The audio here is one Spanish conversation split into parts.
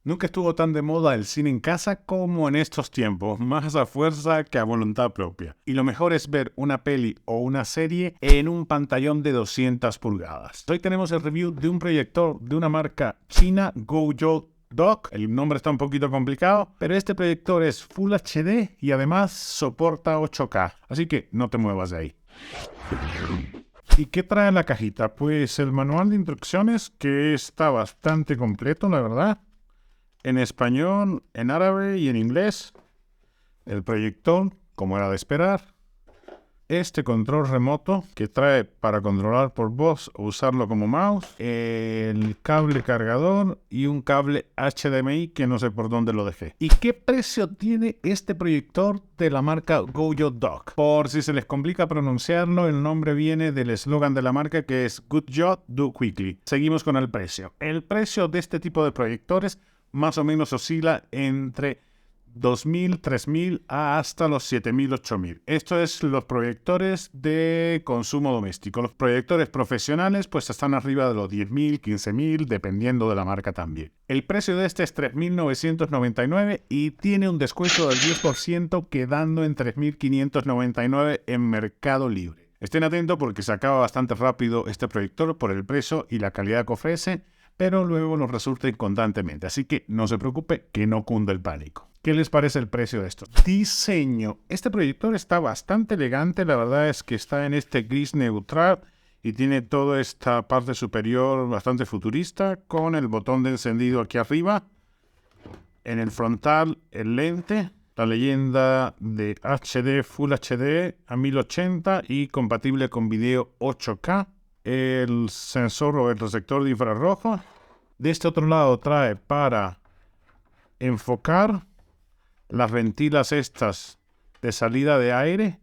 Nunca estuvo tan de moda el cine en casa como en estos tiempos, más a fuerza que a voluntad propia. Y lo mejor es ver una peli o una serie en un pantallón de 200 pulgadas. Hoy tenemos el review de un proyector de una marca china, Guoyo Dock. El nombre está un poquito complicado, pero este proyector es Full HD y además soporta 8K. Así que no te muevas de ahí. ¿Y qué trae la cajita? Pues el manual de instrucciones, que está bastante completo, la verdad. En español, en árabe y en inglés. El proyector, como era de esperar. Este control remoto que trae para controlar por voz o usarlo como mouse. El cable cargador y un cable HDMI que no sé por dónde lo dejé. ¿Y qué precio tiene este proyector de la marca Guoyo Dock? Por si se les complica pronunciarlo, el nombre viene del eslogan de la marca, que es Good Job, Do Quickly. Seguimos con el precio. El precio de este tipo de proyectores más o menos oscila entre 2.000, 3.000 hasta los 7.000, 8.000. Esto es los proyectores de consumo doméstico. Los proyectores profesionales pues están arriba de los 10.000, 15.000, dependiendo de la marca también. El precio de este es 3.999 y tiene un descuento del 10%, quedando en 3.599 en Mercado Libre. Estén atentos porque se acaba bastante rápido este proyector por el precio y la calidad que ofrece, pero luego nos resulta constantemente. Así que no se preocupe, que no cunde el pánico. ¿Qué les parece el precio de esto? Diseño. Este proyector está bastante elegante. La verdad es que está en este gris neutral y tiene toda esta parte superior bastante futurista, con el botón de encendido aquí arriba. En el frontal, el lente, la leyenda de HD, Full HD a 1080 y compatible con video 8K. El sensor o el receptor de infrarrojo. De este otro lado trae para enfocar las ventilas estas de salida de aire,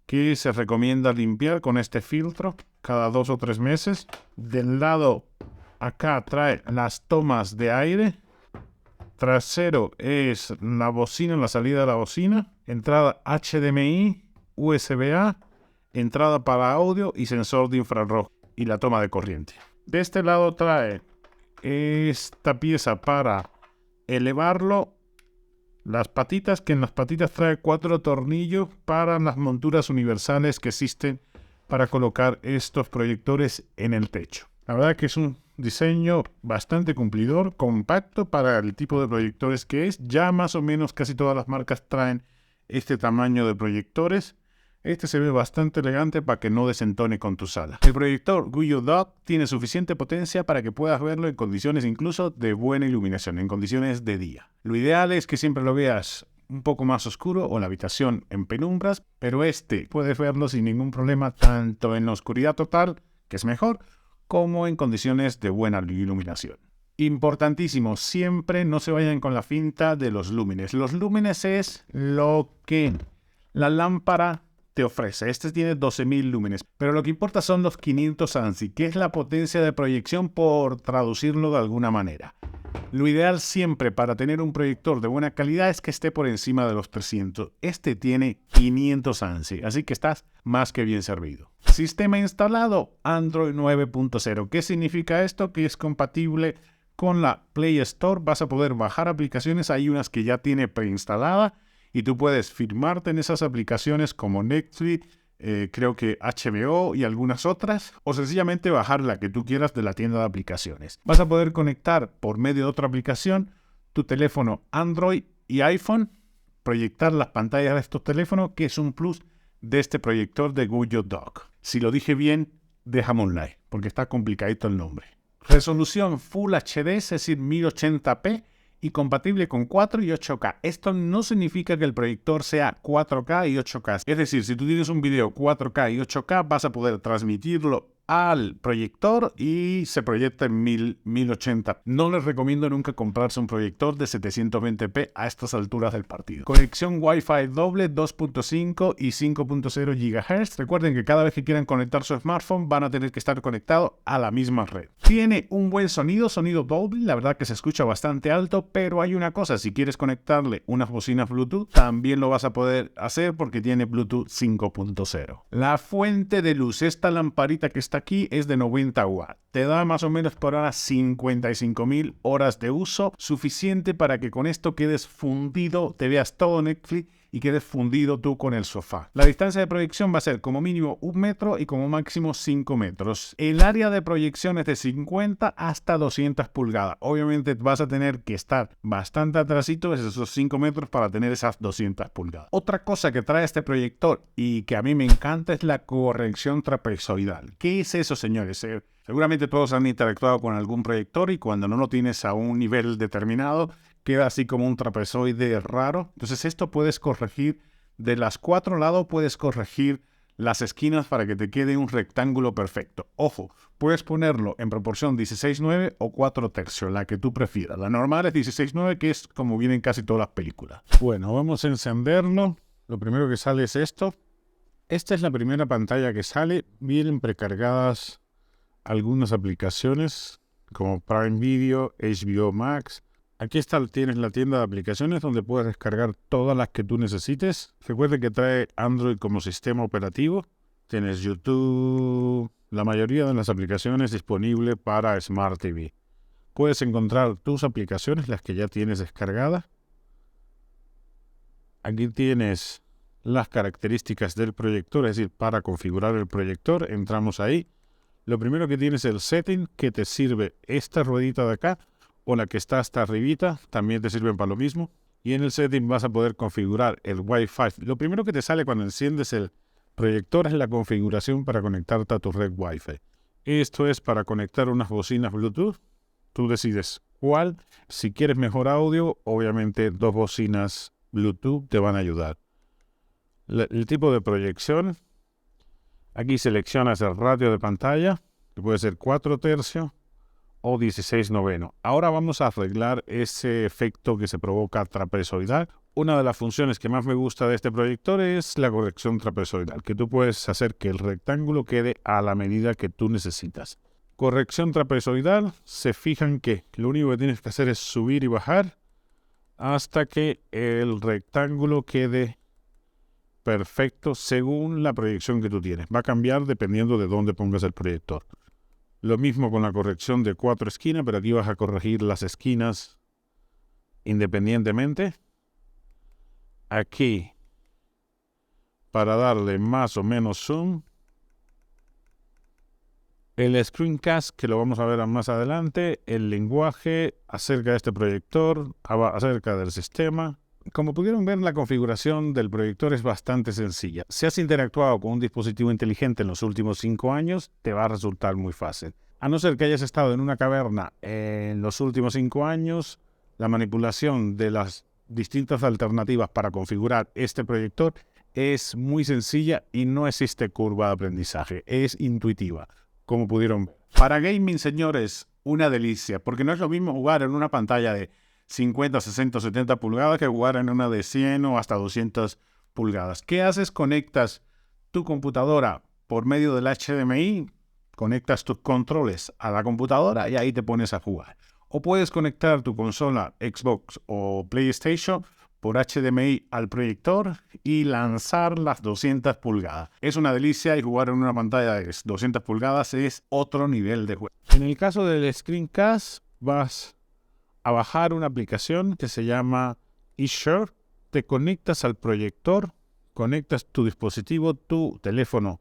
que se recomienda limpiar con este filtro cada 2 o 3 meses. Del lado acá trae las tomas de aire. Trasero es la bocina, la salida de la bocina. Entrada HDMI, USB-A, entrada para audio y sensor de infrarrojo y la toma de corriente. De este lado trae esta pieza para elevarlo. Las patitas, que en las patitas trae 4 tornillos para las monturas universales que existen para colocar estos proyectores en el techo. La verdad que es un diseño bastante cumplidor, compacto para el tipo de proyectores que es. Ya más o menos casi todas las marcas traen este tamaño de proyectores. Este se ve bastante elegante para que no desentone con tu sala. El proyector Guoyo Dock tiene suficiente potencia para que puedas verlo en condiciones incluso de buena iluminación, en condiciones de día. Lo ideal es que siempre lo veas un poco más oscuro o en la habitación en penumbras, pero puedes verlo sin ningún problema tanto en la oscuridad total, que es mejor, como en condiciones de buena iluminación. Importantísimo, siempre no se vayan con la finta de los lúmenes. Los lúmenes es lo que la lámpara te ofrece. Este tiene 12.000 lúmenes, pero lo que importa son los 500 ANSI, que es la potencia de proyección, por traducirlo de alguna manera. Lo ideal siempre para tener un proyector de buena calidad es que esté por encima de los 300. Este tiene 500 ANSI, así que estás más que bien servido. Sistema instalado Android 9.0. ¿Qué significa esto? Que es compatible con la Play Store. Vas a poder bajar aplicaciones. Hay unas que ya tiene preinstalada y tú puedes firmarte en esas aplicaciones como Netflix, creo que HBO y algunas otras, o sencillamente bajar la que tú quieras de la tienda de aplicaciones. Vas a poder conectar por medio de otra aplicación tu teléfono Android y iPhone, proyectar las pantallas de estos teléfonos, que es un plus de este proyector de Guoyo Dock. Si lo dije bien, déjame un like, porque está complicadito el nombre. Resolución Full HD, es decir, 1080p. Y compatible con 4 y 8K. Esto no significa que el proyector sea 4K y 8K. Es decir, si tú tienes un video 4K y 8K, vas a poder transmitirlo al proyector y se proyecta en 1080. No les recomiendo nunca comprarse un proyector de 720p a estas alturas del partido. Conexión Wi-Fi doble 2.5 y 5.0 GHz. Recuerden que cada vez que quieran conectar su smartphone van a tener que estar conectados a la misma red. Tiene un buen sonido Dolby, la verdad que se escucha bastante alto, pero hay una cosa, si quieres conectarle unas bocinas Bluetooth, también lo vas a poder hacer porque tiene Bluetooth 5.0. La fuente de luz, esta lamparita que está aquí es de 90 watts. Te da más o menos por ahora 55.000 horas de uso, suficiente para que con esto quedes fundido, te veas todo Netflix y quedes fundido tú con el sofá. La distancia de proyección va a ser como mínimo 1 metro y como máximo 5 metros. El área de proyección es de 50 hasta 200 pulgadas. Obviamente vas a tener que estar bastante atrasito de esos 5 metros para tener esas 200 pulgadas. Otra cosa que trae este proyector y que a mí me encanta es la corrección trapezoidal. ¿Qué es eso, señores? Seguramente todos han interactuado con algún proyector y cuando no lo tienes a un nivel determinado, queda así como un trapezoide raro. Entonces esto puedes corregir de las 4 lados, puedes corregir las esquinas para que te quede un rectángulo perfecto. Ojo, puedes ponerlo en proporción 16:9 o 4/3, la que tú prefieras. La normal es 16:9, que es como vienen casi todas las películas. Bueno, vamos a encenderlo. Lo primero que sale es esto. Esta es la primera pantalla que sale. Vienen precargadas algunas aplicaciones como Prime Video, HBO Max. Aquí tienes la tienda de aplicaciones donde puedes descargar todas las que tú necesites. Recuerda que trae Android como sistema operativo. Tienes YouTube, la mayoría de las aplicaciones disponibles para Smart TV. Puedes encontrar tus aplicaciones, las que ya tienes descargadas. Aquí tienes las características del proyector, es decir, para configurar el proyector, entramos ahí. Lo primero que tienes es el setting, que te sirve esta ruedita de acá, o la que está hasta arribita, también te sirven para lo mismo. Y en el setting vas a poder configurar el Wi-Fi. Lo primero que te sale cuando enciendes el proyector es la configuración para conectarte a tu red Wi-Fi. Esto es para conectar unas bocinas Bluetooth. Tú decides cuál. Si quieres mejor audio, obviamente 2 bocinas Bluetooth te van a ayudar. El tipo de proyección. Aquí seleccionas el radio de pantalla, que puede ser 4/3 o 16/9. Ahora vamos a arreglar ese efecto que se provoca trapezoidal. Una de las funciones que más me gusta de este proyector es la corrección trapezoidal, que tú puedes hacer que el rectángulo quede a la medida que tú necesitas. Corrección trapezoidal, se fijan que lo único que tienes que hacer es subir y bajar hasta que el rectángulo quede perfecto según la proyección que tú tienes. Va a cambiar dependiendo de dónde pongas el proyector. Lo mismo con la corrección de 4 esquinas, pero aquí vas a corregir las esquinas independientemente. Aquí, para darle más o menos zoom. El screencast, que lo vamos a ver más adelante. El lenguaje acerca de este proyector, acerca del sistema. Como pudieron ver, la configuración del proyector es bastante sencilla. Si has interactuado con un dispositivo inteligente en los últimos 5 años, te va a resultar muy fácil. A no ser que hayas estado en una caverna en los últimos 5 años, la manipulación de las distintas alternativas para configurar este proyector es muy sencilla y no existe curva de aprendizaje. Es intuitiva, como pudieron ver. Para gaming, señores, una delicia, porque no es lo mismo jugar en una pantalla de 50, 60, 70 pulgadas que jugar en una de 100 o hasta 200 pulgadas. ¿Qué haces? Conectas tu computadora por medio del HDMI, conectas tus controles a la computadora y ahí te pones a jugar. O puedes conectar tu consola Xbox o PlayStation por HDMI al proyector y lanzar las 200 pulgadas. Es una delicia y jugar en una pantalla de 200 pulgadas es otro nivel de juego. En el caso del Screencast, vas a bajar una aplicación que se llama eShare. Te conectas al proyector, conectas tu dispositivo, tu teléfono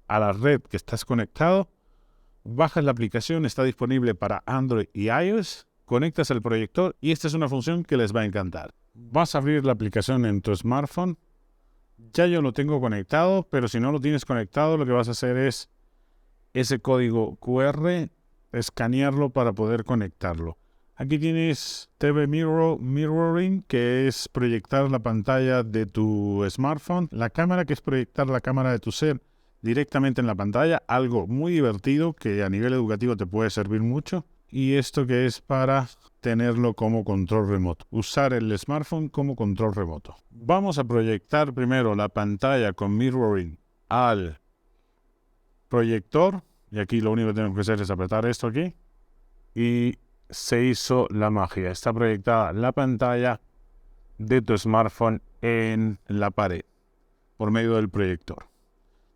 a la red que estás conectado, bajas la aplicación, está disponible para Android y iOS, conectas el proyector y esta es una función que les va a encantar. Vas a abrir la aplicación en tu smartphone. Ya yo lo tengo conectado, pero si no lo tienes conectado, lo que vas a hacer es ese código QR, escanearlo para poder conectarlo. Aquí tienes TV Mirroring, que es proyectar la pantalla de tu smartphone. La cámara, que es proyectar la cámara de tu cel directamente en la pantalla. Algo muy divertido que a nivel educativo te puede servir mucho. Y esto que es para tenerlo como control remoto. Usar el smartphone como control remoto. Vamos a proyectar primero la pantalla con Mirroring al proyector. Y aquí lo único que tenemos que hacer es apretar esto aquí. Y se hizo la magia. Está proyectada la pantalla de tu smartphone en la pared por medio del proyector.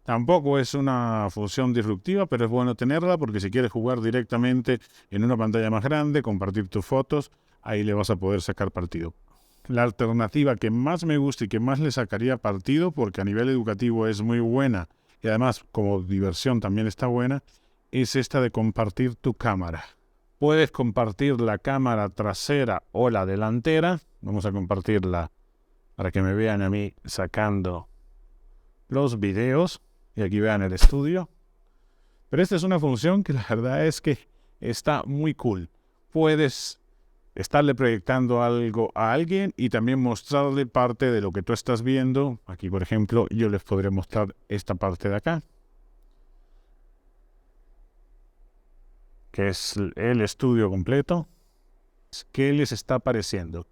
Tampoco es una función disruptiva, pero es bueno tenerla porque si quieres jugar directamente en una pantalla más grande, compartir tus fotos, ahí le vas a poder sacar partido. La alternativa que más me gusta y que más le sacaría partido, porque a nivel educativo es muy buena y además como diversión también está buena, es esta de compartir tu cámara. Puedes compartir la cámara trasera o la delantera. Vamos a compartirla para que me vean a mí sacando los videos. Y aquí vean el estudio. Pero esta es una función que la verdad es que está muy cool. Puedes estarle proyectando algo a alguien y también mostrarle parte de lo que tú estás viendo. Aquí, por ejemplo, yo les podré mostrar esta parte de acá, que es el estudio completo. ¿Qué les está pareciendo?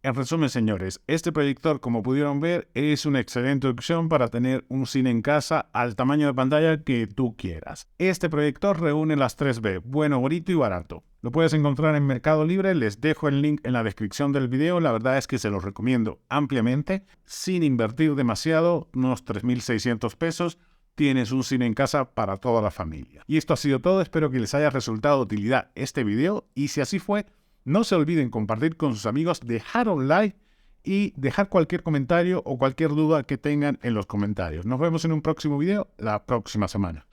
En resumen, señores, este proyector, como pudieron ver, es una excelente opción para tener un cine en casa al tamaño de pantalla que tú quieras. Este proyector reúne las 3B, bueno, bonito y barato. Lo puedes encontrar en Mercado Libre, les dejo el link en la descripción del video, la verdad es que se los recomiendo ampliamente, sin invertir demasiado, unos 3.600 pesos. Tienes un cine en casa para toda la familia. Y esto ha sido todo, espero que les haya resultado de utilidad este video y si así fue, no se olviden compartir con sus amigos, dejar un like y dejar cualquier comentario o cualquier duda que tengan en los comentarios. Nos vemos en un próximo video la próxima semana.